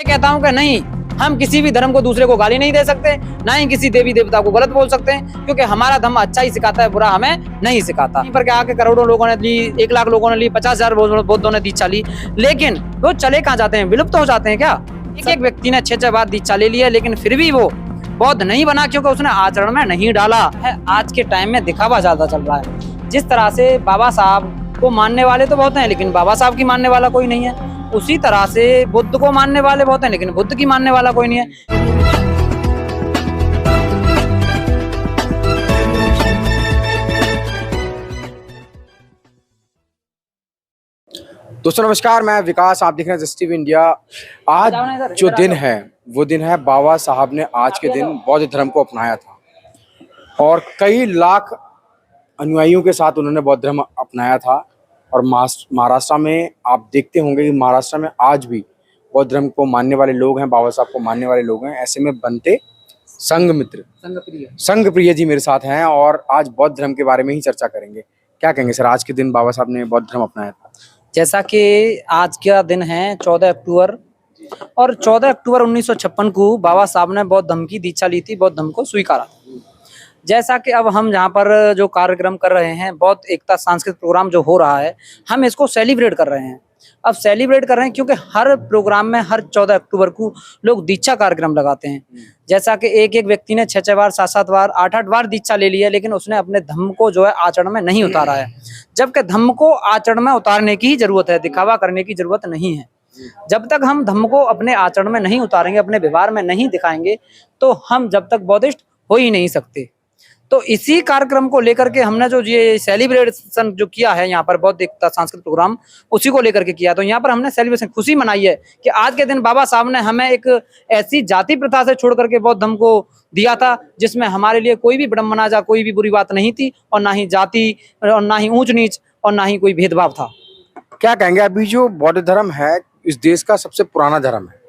मैं कहता हूं कि नहीं, हम किसी भी धर्म को दूसरे को गाली नहीं दे सकते, ना ही किसी देवी देवता को गलत बोल सकते हैं, क्योंकि हमारा धर्म अच्छा ही सिखाता है, बुरा हमें नहीं सिखाता। यहीं पर क्या आके करोड़ों लोगों ने ली, 1 लाख लोगों ने ली, 50,000 बौद्धों ने दीक्षा ली, लेकिन वो चले कहाँ जाते हैं? विलुप्त हो जाते हैं क्या? एक व्यक्ति ने 6 बार दीक्षा ले लिया, लेकिन फिर भी वो बौद्ध नहीं बना, क्योंकि उसने आचरण में नहीं डाला है। आज के टाइम में दिखावा ज्यादा चल रहा है। जिस तरह से बाबा साहब को मानने वाले तो बहुत हैं, लेकिन बाबा साहब की मानने वाला कोई नहीं है। उसी तरह से बुद्ध को मानने वाले बहुत हैं, लेकिन बुद्ध की मानने वाला कोई नहीं है। दोस्तों नमस्कार, मैं विकास, आप देख रहे हैं जस्ट टीवी इंडिया। आज जो दिन है वो दिन है बाबा साहब ने आज के दिन बौद्ध धर्म को अपनाया था और कई लाख अनुयायियों के साथ उन्होंने बौद्ध धर्म अपनाया था। और महाराष्ट्र में आप देखते होंगे कि महाराष्ट्र में आज भी बौद्ध धर्म को मानने वाले लोग हैं, बाबा साहब को मानने वाले लोग हैं। ऐसे में बनते संघ प्रिय जी मेरे साथ हैं और आज बौद्ध धर्म के बारे में ही चर्चा करेंगे। क्या कहेंगे सर, आज के दिन बाबा साहब ने बौद्ध धर्म अपनाया था? जैसा कि आज का दिन है 14 अक्टूबर, और 14 अक्टूबर 1956 को बाबा साहब ने बौद्ध धर्म की दीक्षा ली थी, बौद्ध धर्म को स्वीकारा। जैसा कि अब हम यहाँ पर जो कार्यक्रम कर रहे हैं, बौद्ध एकता सांस्कृतिक प्रोग्राम जो हो रहा है, हम इसको सेलिब्रेट कर रहे हैं। अब सेलिब्रेट कर रहे हैं क्योंकि हर प्रोग्राम में हर 14 अक्टूबर को लोग दीक्षा कार्यक्रम लगाते हैं। जैसा कि एक व्यक्ति ने 6 बार, 7 बार, 8 बार दीक्षा ले ली है, लेकिन उसने अपने धम्म को जो है आचरण में नहीं उतारा है। जबकि धम्म को आचरण में उतारने की ही जरूरत है, दिखावा करने की जरूरत नहीं है। जब तक हम धम्म को अपने आचरण में नहीं उतारेंगे, अपने व्यवहार में नहीं दिखाएंगे, तो हम जब तक बौद्धिस्ट हो ही नहीं सकते। तो इसी कार्यक्रम को लेकर के हमने जो ये सेलिब्रेशन जो किया है यहाँ पर, बौद्ध एकता सांस्कृतिक प्रोग्राम, उसी को लेकर के किया। तो यहाँ पर हमने सेलिब्रेशन, खुशी मनाई है कि आज के दिन बाबा साहब ने हमें एक ऐसी जाति प्रथा से छोड़ करके बौद्ध धर्म को दिया था, जिसमें हमारे लिए कोई भी विडंबना या कोई भी बुरी बात नहीं थी, और ना ही जाति और ना ही ऊंच नीच और ना ही कोई भेदभाव था। क्या कहेंगे, अभी जो बौद्ध धर्म है इस देश का सबसे पुराना धर्म है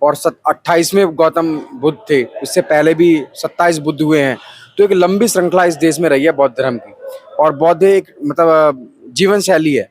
और 28वें गौतम बुद्ध थे, उससे पहले भी 27 बुद्ध हुए हैं। तो एक लंबी श्रृंखला इस देश में रही है बौद्ध धर्म की, और बौद्ध एक मतलब जीवन शैली है,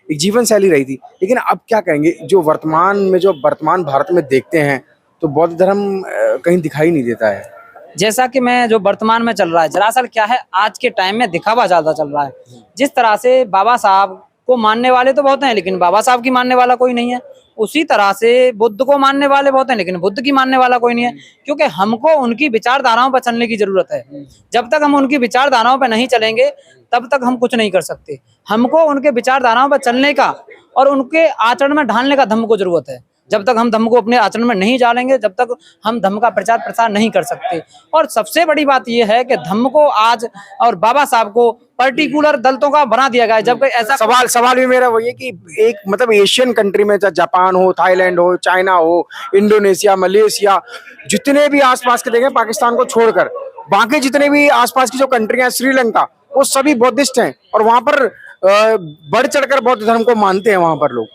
एक जीवन शैली रही थी। लेकिन अब क्या कहेंगे, जो वर्तमान भारत में देखते हैं तो बौद्ध धर्म कहीं दिखाई नहीं देता है। जैसा कि मैं जो वर्तमान में चल रहा है, दरअसल क्या है, आज के टाइम में दिखावा ज्यादा चल रहा है। जिस तरह से बाबा साहब को मानने वाले तो बहुत हैं, लेकिन बाबा साहब की मानने वाला कोई नहीं है। उसी तरह से बुद्ध को मानने वाले बहुत हैं, लेकिन बुद्ध की मानने वाला कोई नहीं है, क्योंकि हमको उनकी विचारधाराओं पर चलने की जरूरत है। जब तक हम उनकी विचारधाराओं पर नहीं चलेंगे, तब तक हम कुछ नहीं कर सकते। हमको उनके विचारधाराओं पर चलने का और उनके आचरण में ढालने का धम्म को जरूरत है। जब तक हम धम्म को अपने आचरण में नहीं डालेंगे, जब तक हम धम्म का प्रचार प्रसार नहीं कर सकते। और सबसे बड़ी बात यह है कि धम्म को आज और बाबा साहब को पर्टिकुलर दलितों का बना दिया गया है। जबकि ऐसा सवाल भी मेरा वही है कि एक मतलब एशियन कंट्री में, चाहे जापान हो, थाईलैंड हो, चाइना हो, इंडोनेशिया, मलेशिया, जितने भी आसपास के देखें पाकिस्तान को छोड़कर, बाकी जितने भी आसपास की जो कंट्रियां, श्रीलंका, वो सभी बौद्धिस्ट हैं और वहां पर बढ़ चढ़कर बौद्ध धर्म को मानते हैं वहां पर लोग।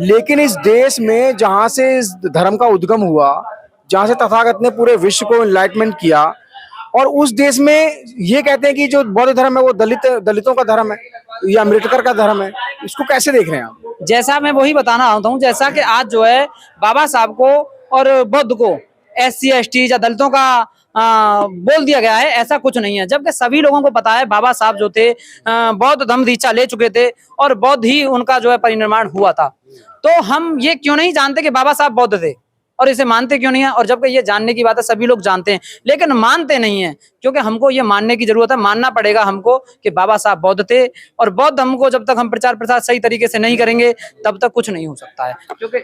लेकिन इस देश में जहां से इस धर्म का उद्गम हुआ, जहां से तथागत ने पूरे विश्व को एनलाइटमेंट किया, और उस देश में ये कहते हैं कि जो बौद्ध धर्म है वो दलितों का धर्म है या अम्बेडकर का धर्म है। इसको कैसे देख रहे हैं आप? जैसा मैं वही बताना चाहता हूँ, जैसा कि आज जो है बाबा साहब को और बुद्ध को SC ST या दलितों का बोल दिया गया है, ऐसा कुछ नहीं है। जबकि सभी लोगों को पता है बाबा साहब जो थे बौद्ध धम्म दीक्षा ले चुके थे और बौद्ध ही उनका जो है परिनिर्माण हुआ था। तो हम ये क्यों नहीं जानते कि बाबा साहब बौद्ध थे, और इसे मानते क्यों नहीं है? और जबकि ये जानने की बात है, सभी लोग जानते हैं, लेकिन मानते नहीं है, क्योंकि हमको ये मानने की जरूरत है। मानना पड़ेगा हमको कि बाबा साहब बौद्ध थे, और बौद्ध धर्म को जब तक हम प्रचार प्रसार सही तरीके से नहीं करेंगे, तब तक कुछ नहीं हो सकता है। क्योंकि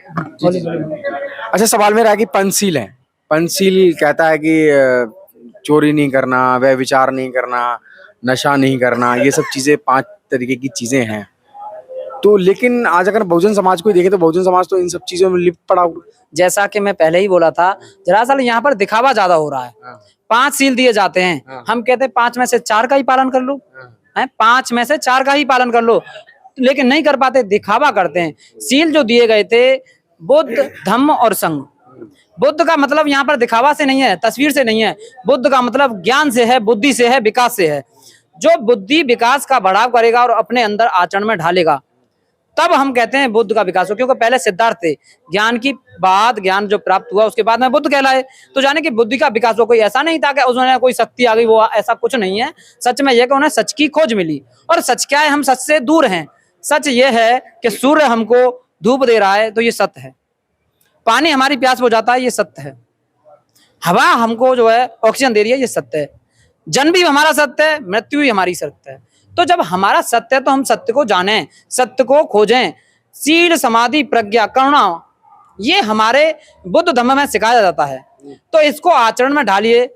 अच्छा, सवाल मेरा है कि पंचशील है, पंचशील कहता है कि चोरी नहीं करना, वह विचार नहीं करना, नशा नहीं करना, ये सब चीजें 5 तरीके की चीजें हैं। तो लेकिन आज अगर बहुजन समाज को देखें तो बहुजन समाज तो इन सब चीजों में लिप्त पड़ा हुआ। जैसा कि मैं पहले ही बोला था, दरअसल यहाँ पर दिखावा ज्यादा हो रहा है। 5 सील दिए जाते हैं, हम कहते हैं 5 में से 4 का ही पालन कर लो, 5 में से 4 का ही पालन कर लो, लेकिन नहीं कर पाते, दिखावा करते हैं। सील जो दिए गए थे, बुद्ध, धम्म और संघ। बुद्ध का मतलब यहाँ पर दिखावा से नहीं है, तस्वीर से नहीं है। बुद्ध का मतलब ज्ञान से है, बुद्धि से है, विकास से है। जो बुद्धि विकास का बढ़ाव करेगा और अपने अंदर आचरण में ढालेगा, तब हम कहते हैं बुद्ध का विकास हो, क्योंकि पहले सिद्धार्थ थे, ज्ञान की बाद ज्ञान जो प्राप्त हुआ उसके बाद में बुद्ध कहलाए। तो जाने कि बुद्धि का विकास हो, कोई ऐसा नहीं था कि उसमें कोई शक्ति आ गई, वो ऐसा कुछ नहीं है। सच में यह कि उन्हें सच की खोज मिली। और सच क्या है, हम सच से दूर हैं। सच ये है कि सूर्य हमको धूप दे रहा है तो ये सत्य है, पानी हमारी प्यास बुझाता है, ये सत्य है, हवा हमको जो है ऑक्सीजन दे रही है, ये सत्य है, जन्म भी हमारा सत्य है, मृत्यु भी हमारी सत्य है। तो जब हमारा सत्य है तो हम सत्य को जानें, सत्य को खोजें। शील, समाधि, प्रज्ञा, करुणा, ये हमारे बुद्ध धम्म में सिखाया जाता है। तो इसको आचरण में ढालिए।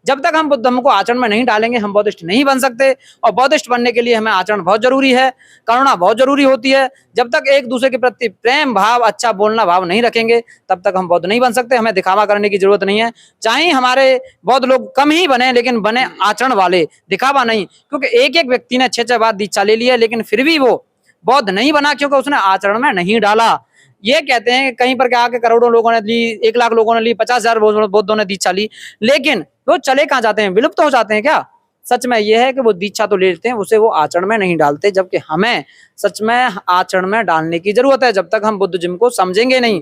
जब तक हम बुद्ध धम्म को आचरण में नहीं डालेंगे हम बौद्धिस्ट नहीं बन सकते। और बौद्धिस्ट बनने के लिए हमें आचरण बहुत जरूरी है, करुणा बहुत जरूरी होती है। जब तक एक दूसरे के प्रति प्रेम भाव, अच्छा बोलना भाव नहीं रखेंगे तब तक हम बौद्ध नहीं बन सकते। हमें दिखावा करने की जरूरत नहीं है, चाहे हमारे बौद्ध लोग कम ही बने लेकिन बने आचरण वाले, दिखावा नहीं। क्योंकि एक एक व्यक्ति ने 6-6 बार दीक्षा ले ली है लेकिन फिर भी वो बौद्ध नहीं बना, क्योंकि उसने आचरण में नहीं डाला। ये कहते हैं कि कहीं पर क्या आके करोड़ों लोगों ने ली, 1 लाख लोगों ने ली, 50,000 बौद्धों ने दीक्षा ली, लेकिन वो चले कहाँ जाते हैं, विलुप्त हो जाते हैं क्या? सच में यह है कि वो दीक्षा तो ले लेते हैं, उसे वो आचरण में नहीं डालते। जबकि हमें सच में आचरण में डालने की जरूरत है, जब तक हम बुद्धिज्म को समझेंगे नहीं।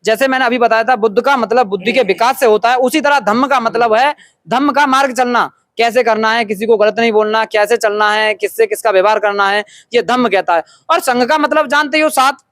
जैसे मैंने अभी बताया था, बुद्ध का मतलब बुद्धि के विकास से होता है, उसी तरह धम्म का मतलब है धम्म का मार्ग चलना, कैसे करना है, किसी को गलत नहीं बोलना, कैसे चलना है, किससे किसका व्यवहार करना है, ये धम्म कहता है। और संघ का मतलब जानते हो, साथ।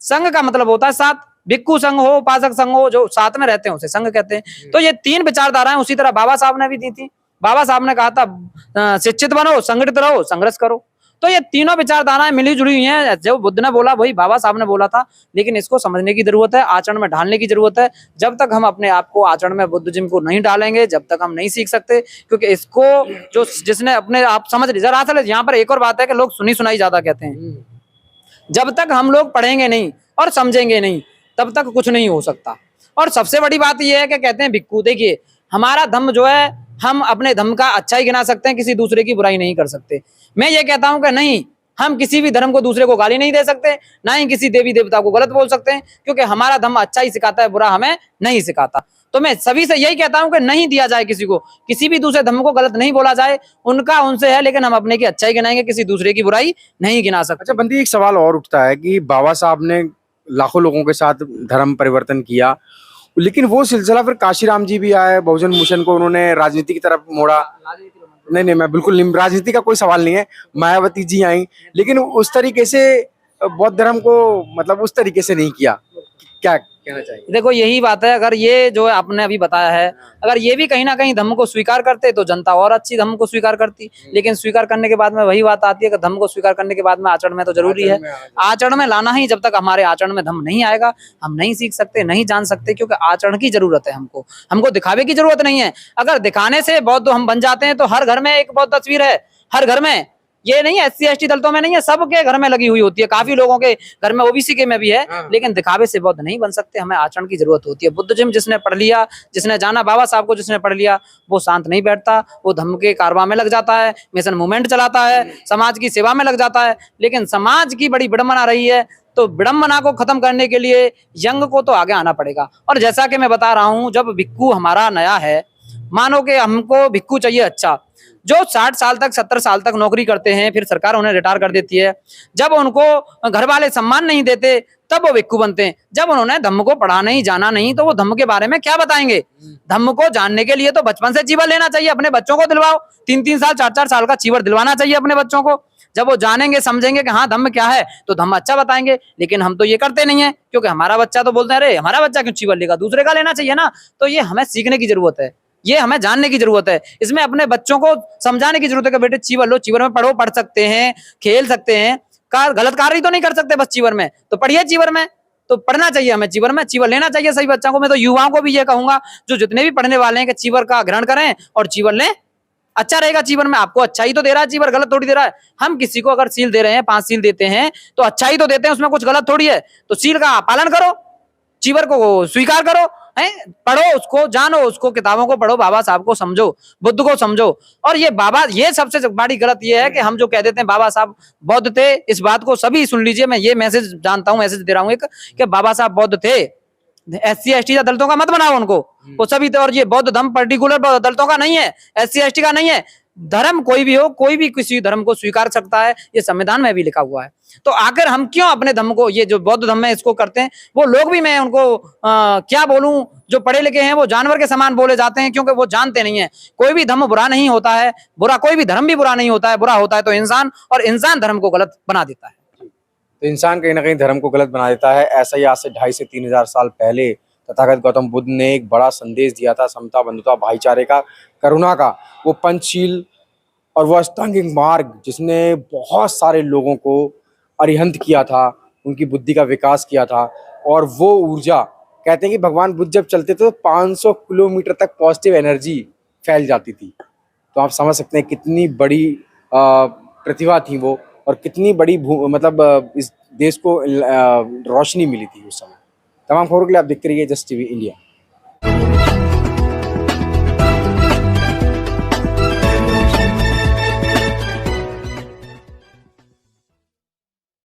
संघ का मतलब होता है साथ, भिक्खु संघ हो, उपासक संघ हो, जो साथ में रहते हैं उसे संघ कहते हैं। तो ये 3 विचारधाराएं उसी तरह बाबा साहब ने भी दी थी। बाबा साहब ने कहा था शिक्षित बनो, संगठित रहो, संघर्ष करो। तो ये तीनों विचारधाराएं मिली जुड़ी हुई हैं। जो बुद्ध ने बोला वही बाबा साहब ने बोला था, लेकिन इसको समझने की जरूरत है, आचरण में ढालने की जरूरत है। जब तक हम अपने आप को आचरण में बुद्धिज्म को नहीं डालेंगे जब तक हम नहीं सीख सकते। क्योंकि इसको जो जिसने अपने आप समझ ली, जरा असल यहाँ पर एक और बात है कि लोग सुनी सुनाई ज्यादा कहते हैं। जब तक हम लोग पढ़ेंगे नहीं और समझेंगे नहीं तब तक कुछ नहीं हो सकता। और सबसे बड़ी बात यह है कि कहते हैं भिक्खु, देखिए हमारा धम्म जो है, हम अपने धम्म का अच्छा ही गिना सकते हैं, किसी दूसरे की बुराई नहीं कर सकते। मैं ये कहता हूं कि नहीं, हम किसी भी धर्म को दूसरे को गाली नहीं दे सकते, ना ही किसी देवी देवता को गलत बोल सकते हैं, क्योंकि हमारा धम्म अच्छा ही सिखाता है, बुरा हमें नहीं सिखाता। तो मैं सभी से यही कहता हूं कि नहीं दिया जाए किसी को, किसी भी दूसरे धर्म को गलत नहीं बोला जाए, उनका उनसे है, लेकिन हम अपने की अच्छाई गिनाएंगे, किसी दूसरे की बुराई नहीं गिना सकते। अच्छा बंदी, एक सवाल और उठता है कि बाबा साहब ने लाखों लोगों के साथ धर्म परिवर्तन किया, लेकिन वो सिलसिला फिर काशीराम जी भी आए, बहुजन मिशन को उन्होंने राजनीति की तरफ मोड़ा। नहीं, मैं बिल्कुल नहीं, राजनीति का कोई सवाल नहीं है। मायावती जी आई, लेकिन उस तरीके से बौद्ध धर्म को मतलब उस तरीके से नहीं किया। क्या कहना चाहिए? देखो यही बात है, अगर ये जो आपने अभी बताया है, अगर ये भी कहीं ना कहीं धम्म को स्वीकार करते तो जनता और अच्छी धम्म को स्वीकार करती। लेकिन स्वीकार करने के बाद में वही बात आती है कि धम्म को स्वीकार करने के बाद में आचरण में तो जरूरी है, आचरण में लाना ही। जब तक हमारे आचरण में धम्म नहीं आएगा हम नहीं सीख सकते, नहीं जान सकते, क्योंकि आचरण की जरूरत है हमको, हमको दिखावे की जरूरत नहीं है। अगर दिखाने से बौद्ध हम बन जाते हैं तो हर घर में एक बौद्ध तस्वीर है, हर घर में। ये नहीं है SC ST दलितों में नहीं है, सबके घर में लगी हुई होती है, काफी लोगों के घर में, OBC के में भी है। लेकिन दिखावे से बौद्ध नहीं बन सकते, हमें आचरण की जरूरत होती है। बुद्धिज्म जिसने पढ़ लिया, जिसने जाना बाबा साहब को, जिसने पढ़ लिया, वो शांत नहीं बैठता, वो धम्म के कारवां में लग जाता है, मिशन मूवमेंट चलाता है, समाज की सेवा में लग जाता है। लेकिन समाज की बड़ी विडंबना रही है, तो विडंबना को खत्म करने के लिए यंग को तो आगे आना पड़ेगा। और जैसा कि मैं बता रहा हूं, जब भिक्खु हमारा नया है, मानो कि हमको भिक्खु चाहिए अच्छा, जो 60 साल तक 70 साल तक नौकरी करते हैं, फिर सरकार उन्हें रिटायर कर देती है, जब उनको घर वाले सम्मान नहीं देते तब वो भिक्खु बनते हैं। जब उन्होंने धम्म को पढ़ा नहीं, जाना नहीं, तो वो धम्म के बारे में क्या बताएंगे? धम्म को जानने के लिए तो बचपन से चीवर लेना चाहिए, अपने बच्चों को दिलवाओ, 3-3 साल 4-4 साल का चीवर दिलवाना चाहिए अपने बच्चों को। जब वो जानेंगे समझेंगे कि हाँ धम्म क्या है तो धम्म अच्छा बताएंगे। लेकिन हम तो ये करते नहीं है, क्योंकि हमारा बच्चा तो बोलते हैं अरे हमारा बच्चा क्यों चीवर लेगा, दूसरे का लेना चाहिए ना। तो ये हमें सीखने की जरूरत है, ये हमें जानने की जरूरत है, इसमें अपने बच्चों को समझाने की जरूरत है कि बेटे चीवर लो, चीवर में पढ़ो, पढ़ सकते हैं, खेल सकते हैं, गलत कार्य तो नहीं कर सकते बस चीवर में, तो पढ़िए चीवर में, तो पढ़ना चाहिए हमें, चीवर में चीवर लेना चाहिए सही बच्चों को। मैं तो युवाओं को भी ये कहूंगा, जो जितने भी पढ़ने वाले हैं, कि चीवर का ग्रहण करें और चीवर लें, अच्छा रहेगा। चीवर में आपको अच्छा ही तो दे रहा है, चीवर गलत थोड़ी दे रहा है। हम किसी को अगर सील दे रहे हैं, 5 सील देते हैं तो अच्छा ही तो देते हैं, उसमें कुछ गलत थोड़ी है। तो सील का पालन करो, चीवर को स्वीकार करो, है, पढ़ो उसको, जानो उसको, किताबों को पढ़ो, बाबा साहब को समझो, बुद्ध को समझो। और ये बाबा, ये सबसे बड़ी गलत ये है कि हम जो कह देते हैं बाबा साहब बौद्ध थे, इस बात को सभी सुन लीजिए, मैं ये मैसेज जानता हूं, मैसेज दे रहा हूं एक, कि बाबा साहब बौद्ध थे। SC ST दलितों का मत बनाओ उनको, वो सभी थे। और ये बौद्ध धम्म पर्टिकुलर दलितों का नहीं है, SC ST का नहीं है, धर्म कोई भी हो, कोई भी किसी धर्म को स्वीकार सकता है, ये संविधान में भी लिखा हुआ है। तो आखिर हम क्यों अपने धर्म को, ये जो बौद्ध धर्म है इसको करते हैं, वो लोग भी, मैं उनको क्या बोलूं, जो पढ़े लिखे हैं वो जानवर के समान बोले जाते हैं, क्योंकि वो जानते नहीं है कोई भी धर्म बुरा नहीं होता है, बुरा कोई भी धर्म भी बुरा नहीं होता है, बुरा होता है तो इंसान, और इंसान धर्म को गलत बना देता है। तो इंसान कहीं ना कहीं धर्म को गलत बना देता है। ऐसा ही आज से 2,500 से 3,000 साल पहले तथागत गौतम बुद्ध ने एक बड़ा संदेश दिया था, समता, बंधुता, भाईचारे का, करुणा का। वो पंचशील और वो अष्टांगिक मार्ग जिसने बहुत सारे लोगों को अरिहंत किया था, उनकी बुद्धि का विकास किया था। और वो ऊर्जा, कहते हैं कि भगवान बुद्ध जब चलते थे तो 500 किलोमीटर तक पॉजिटिव एनर्जी फैल जाती थी। तो आप समझ सकते हैं कितनी बड़ी प्रतिभा थी वो, और कितनी बड़ी मतलब इस देश को रोशनी मिली थी उस समय। तमाम खबरों के लिए आप देखते रहिए जस्ट टीवी इंडिया।